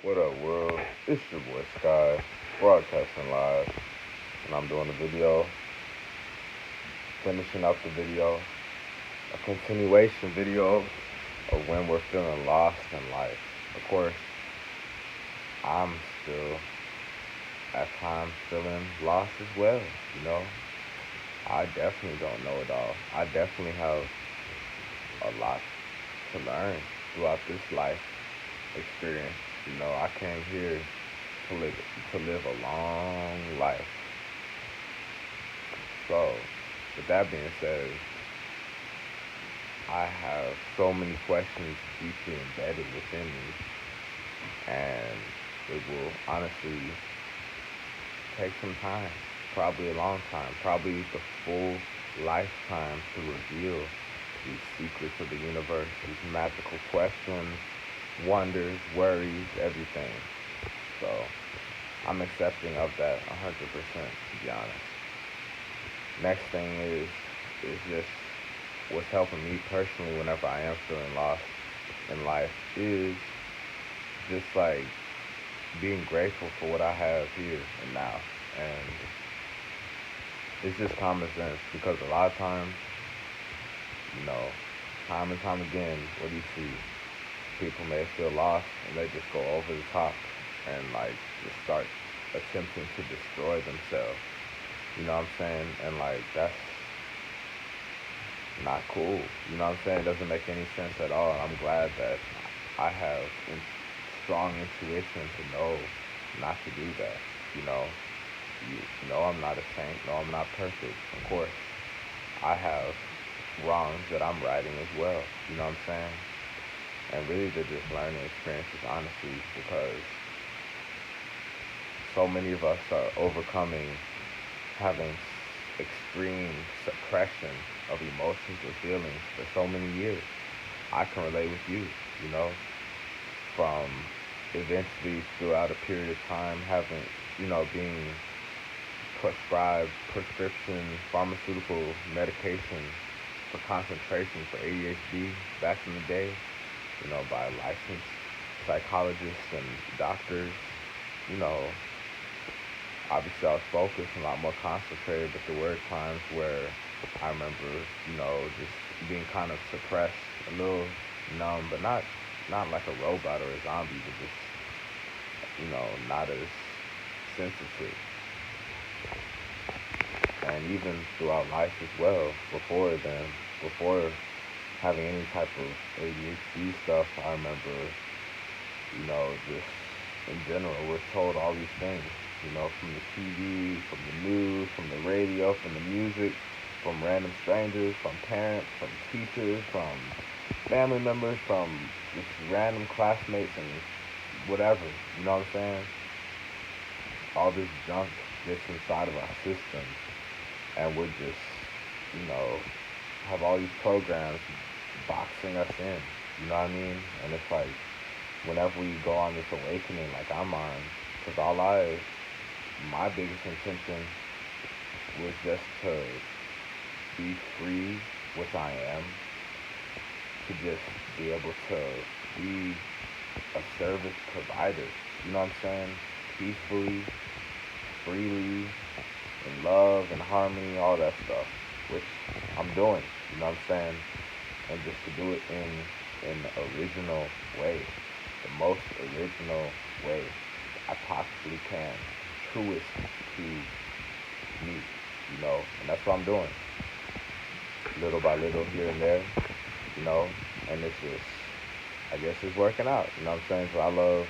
What up, world? It's your boy Sky, broadcasting live, and I'm doing a video, finishing up the video, a continuation video of when we're feeling lost in life. Of course, I'm still at times feeling lost as well. You know, I definitely don't know it all. I definitely have a lot to learn throughout this life experience. I came here to live a long life. So, with that being said, I have so many questions deeply embedded within me, and it will honestly take some time, probably a long time, probably the full lifetime to reveal these secrets of the universe, these magical questions, wonders, worries, everything. So, I'm accepting of that 100%, to be honest. Next thing is just what's helping me personally whenever I am feeling lost in life is just like being grateful for what I have here and now. And it's just common sense because a lot of times, you know, time and time again, what do you see? People may feel lost and they just go over the top and like just start attempting to destroy themselves. You know what I'm saying? And like that's not cool. You know what I'm saying? It doesn't make any sense at all. I'm glad that I have strong intuition to know not to do that. You know, you know I'm not a saint. No, I'm not perfect. Of course, I have wrongs that I'm righting as well. You know what I'm saying? And really, they're just learning experiences, honestly, because so many of us are overcoming having extreme suppression of emotions or feelings for so many years. I can relate with you, you know, from eventually throughout a period of time having, being prescribed prescription pharmaceutical medication for concentration for ADHD back in the day, by licensed psychologists and doctors, you know, obviously I was focused and a lot more concentrated, but there were times where I remember, just being kind of suppressed, a little numb, but not like a robot or a zombie, but just, not as sensitive. And even throughout life as well, before having any type of ADHD stuff, I remember, just in general, we're told all these things, from the TV, from the news, from the radio, from the music, from random strangers, from parents, from teachers, from family members, from just random classmates and whatever, you know what I'm saying? All this junk gets inside of our system, and we're just, you know, have all these programs boxing us in, you know what I mean? And it's like, whenever we go on this awakening like I'm on, because my biggest intention was just to be free, which I am, to just be able to be a service provider, you know what I'm saying? Peacefully, freely, in love and harmony, all that stuff, which I'm doing, you know what I'm saying? And just to do it in the original way, the most original way I possibly can, truest to me, and that's what I'm doing, little by little here and there, and it's just, I guess it's working out, you know what I'm saying? So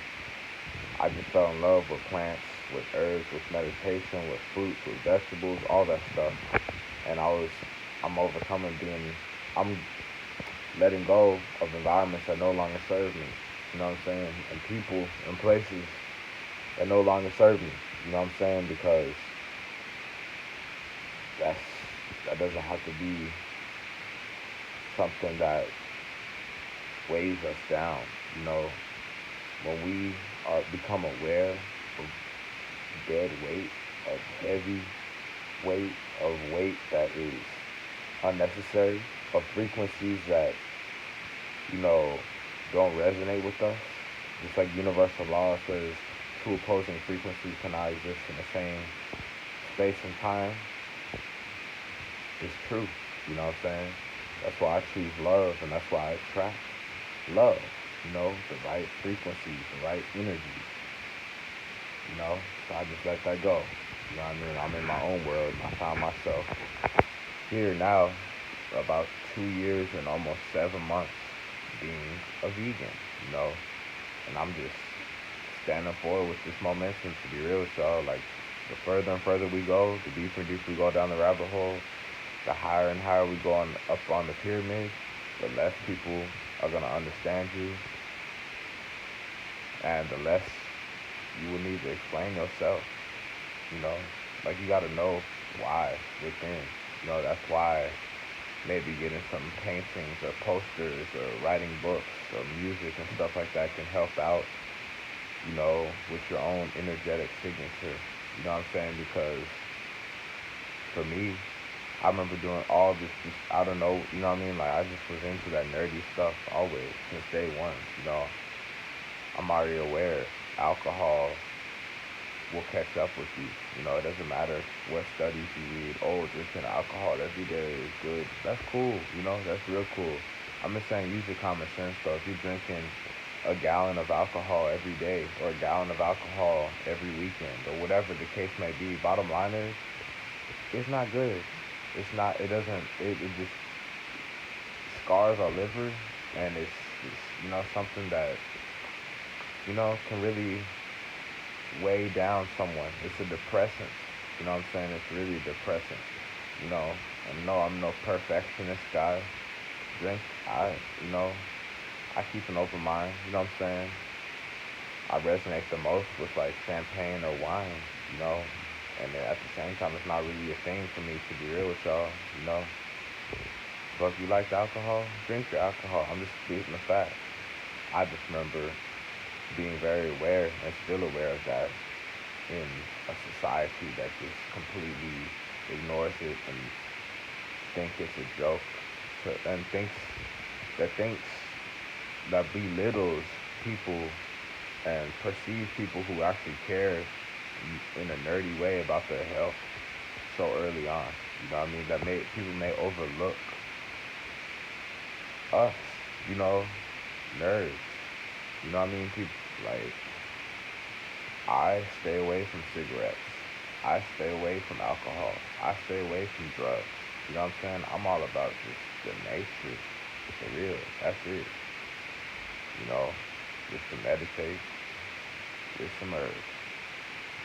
I just fell in love with plants, with herbs, with meditation, with fruits, with vegetables, all that stuff, and I'm overcoming I'm letting go of environments that no longer serve me, you know what I'm saying? And people and places that no longer serve me, you know what I'm saying? Because that's that doesn't have to be something that weighs us down, you know. When we become aware of dead weight, of heavy weight, of weight that is unnecessary, of frequencies that, don't resonate with us, Just like universal law says two opposing frequencies cannot exist in the same space and time, it's true. You know what I'm saying? That's why I choose love, and that's why I attract love. The right frequencies, the right energies. So I just let that go. You know what I mean? I'm in my own world, and I found myself here now, about 2 years and almost 7 months, being a vegan. You know, and I'm just standing forward with this momentum. To be real with y'all, like the further and further we go, the deeper and deeper we go down the rabbit hole, the higher and higher we go up on the pyramid, the less people are gonna understand you, and the less you will need to explain yourself. You know, like you gotta know why within. That's why maybe getting some paintings or posters or writing books or music and stuff like that can help out. With your own energetic signature. You know what I'm saying? Because for me, I remember doing all this just I don't know, you know what I mean? Like I just was into that nerdy stuff always since day one. I'm already aware alcohol will catch up with you. It doesn't matter what studies you read. Oh, drinking alcohol every day is good. That's cool. That's real cool. I'm just saying use your common sense though. If you're drinking a gallon of alcohol every day or a gallon of alcohol every weekend or whatever the case may be, bottom line is it's not good. It's not. It doesn't. It just scars our liver, and it's something that can really weigh down someone. It's a depressant. You know what I'm saying? It's really depressing. And no, I'm no perfectionist guy. Drink. I keep an open mind. You know what I'm saying? I resonate the most with like champagne or wine. You know, and then at the same time, it's not really a thing for me to be real with y'all. You know, but if you like alcohol, drink your alcohol. I'm just speaking the fact. I just remember being very aware and still aware of that in a society that just completely ignores it and think it's a joke and thinks that belittles people and perceives people who actually care in a nerdy way about their health so early on. You know what I mean? People may overlook us, you know, nerds. You know what I mean? People like I stay away from cigarettes. I stay away from alcohol. I stay away from drugs. You know what I'm saying? I'm all about just the nature, for real. That's it. You know, just to meditate with some herbs.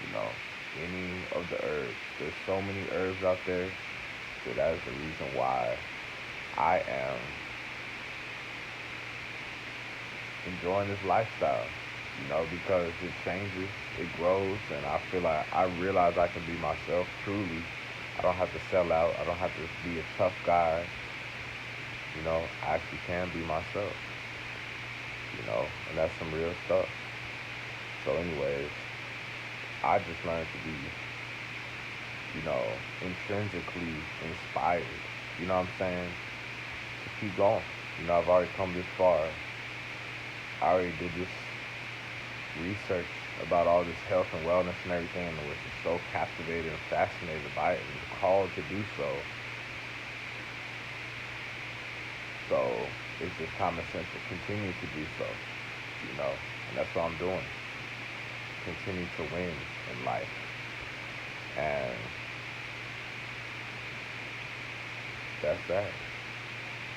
You know, any of the herbs. There's so many herbs out there. So that is the reason why I am enjoying this lifestyle. Because it changes, it grows, and I feel like I realize I can be myself truly. I don't have to sell out. I don't have to be a tough guy. I actually can be myself. And that's some real stuff. So, anyways, I just learned to be, intrinsically inspired. You know what I'm saying? To keep going. I've already come this far. I already did this research about all this health and wellness and everything, and was just so captivated and fascinated by it and was called to do so. So it's just common sense to continue to do so, and that's what I'm doing. Continue to win in life. And that's that.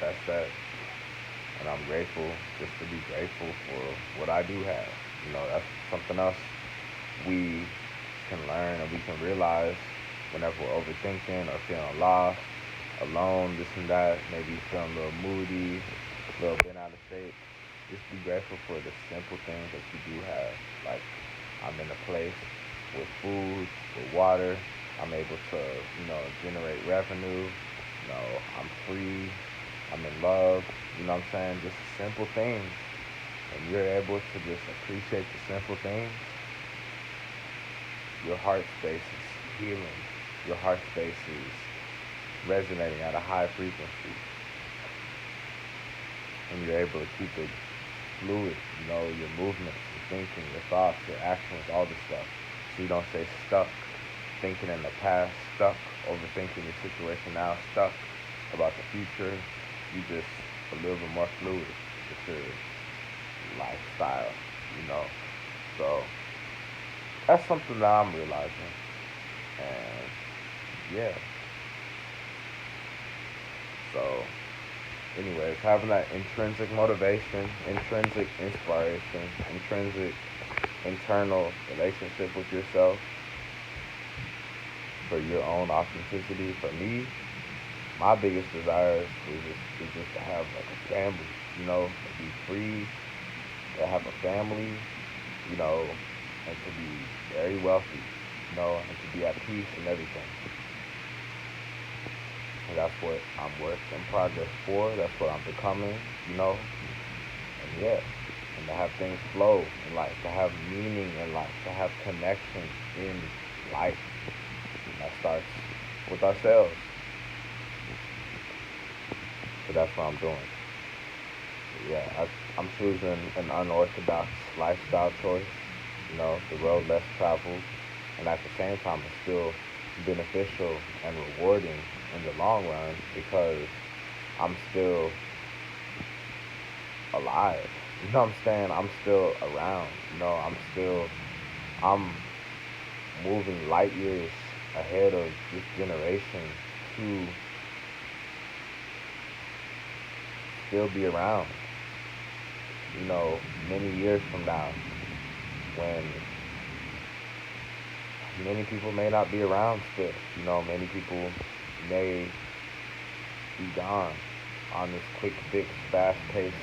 That's that. And I'm grateful just to be grateful for what I do have. That's something else we can learn and we can realize whenever we're overthinking or feeling lost, alone, this and that, maybe feeling a little moody, a little bit out of shape. Just be grateful for the simple things that you do have. Like, I'm in a place with food, with water. I'm able to, generate revenue. I'm free. I'm in love. You know what I'm saying? Just simple things. And you're able to just appreciate the simple things. Your heart space is healing. Your heart space is resonating at a high frequency. And you're able to keep it fluid, your movements. thinking, your thoughts, your actions, all this stuff. So you don't stay stuck thinking in the past, stuck overthinking your situation now, stuck about the future. You just a little bit more fluid with your lifestyle, you know. So that's something that I'm realizing. And yeah. So anyways, having that intrinsic motivation, intrinsic inspiration, intrinsic internal relationship with yourself for your own authenticity. For me, my biggest desire is just to have like a family, to be free, to have a family, you know, and to be very wealthy, and to be at peace and everything. And that's what I'm work in progress for. That's what I'm becoming, you know. And yeah, and to have things flow in life, to have meaning in life, to have connection in life. And that starts with ourselves. So that's what I'm doing. Yeah, I'm choosing an unorthodox lifestyle choice. The road less traveled, and at the same time, it's still beneficial and rewarding in the long run because I'm still alive. You know what I'm saying? I'm still around. I'm moving light years ahead of this generation to still be around, many years from now when many people may not be around still. Many people may be gone on this quick fix, fast paced,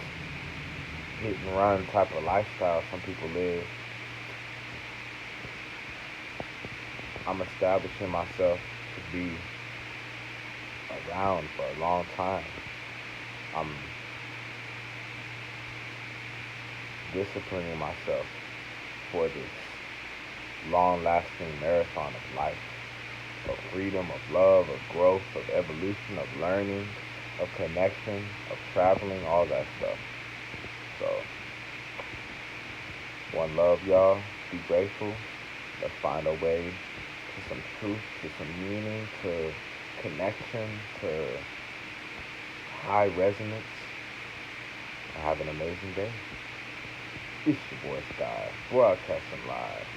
hit and run type of lifestyle some people live. I'm establishing myself to be around for a long time. I'm disciplining myself for this long lasting marathon of life, of freedom, of love, of growth, of evolution, of learning, of connection, of traveling, all that stuff. So, one love, y'all. Be grateful. Let's find a way to some truth, to some meaning, to connection, to high resonance. Have an amazing day. It's your boy Sky, broadcasting live